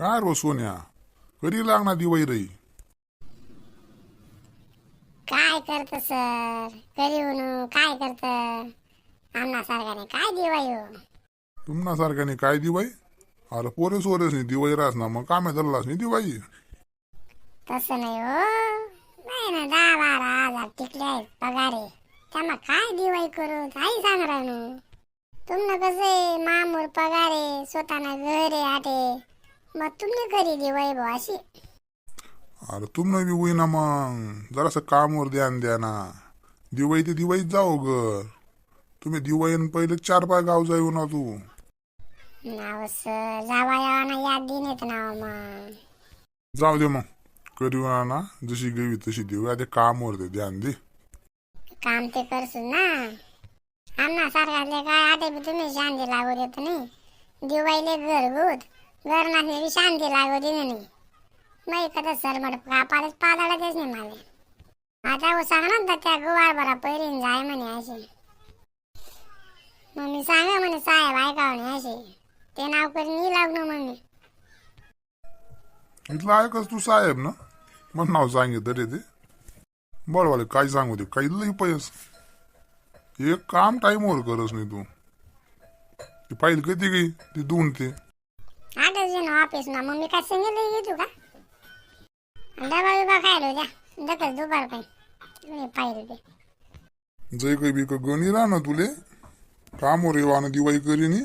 काय रो सोन्या कधी लागणार दिवाळी रही. काय करत सर करीवून काय करत आमना सारखाने काय दिवाळी हो. तुम्हाला सारख्याने काय दिवाळी. अरे पोरे सोरेस नाही दिवाळी राहस ना मग कामे धरलास नाही दिवाळी. तसं नाही हो. नाही ना 10-12 हजार टिकले आहेत पगारे. त्यामा काय दिवाळी करू काही सांग राहणू. तुमनं कसे मामूर पगारे स्वतःना घरे आटे मग तुम्ही करी दिवाळी भाऊ अशी. अरे तुमनं बी होईना मग जरासं कामवर ध्यान द्या ना. दिवाळी ते दिवाळीत जाओ ग. तुम्ही दिवाळीन पहिले 4 गाव जाऊ ना तू. नाव सर जावा यावाना याद दिन येत नाव मग. जाऊ दे मग करू ना जशी गेली तशी देऊ ते कामवर दे ध्यान दे. काम ते करसून ना आमना सारखाले काय आटे बी तुम्ही शांती लागू देत नाही. दिवाळीले घरगुत घर नाचणे बी शांती लागू दे नाही. मग एखादं सरमट कापाडच पादाडच नाही मला. आता वो सांग ना त्या गुवार बरा पहिरीन जाय म्हणे असे. मग मी सांगा म्हणे साहेब ऐका म्हणे असे. ते नाव करून मी लागलो मग मी. इथलं ऐकच तू साहेब ना मग नाव सांगितलं रे ते. बळवाले काय सांगू दे काही लई पैस. एक काम टाईमवर करस नाही तू. ती फाईल कधी गई ती दोन ते आठच जण ऑफिस ना मग मी काय सांगितलं घेतो का. डबा बिबा खायला द्या दखल दुपार काही पाहिजे ते. जय काही बी गणी राह ना तुले कामवर येवानं दिवाळी करीनी.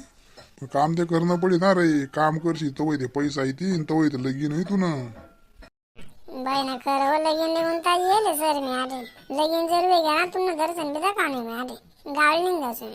काम ते करणं पडे ना रे. काम करशी तवय ते पैसा येतील तवय ते लगीन होई तू ना. बहिणा खरं हो लगीन लिहून तर येईल सर मी आले. लगीन जर वेगळा ना तुम्हाला दर्शन बी दाखवणे मी आले गावी निघायचं.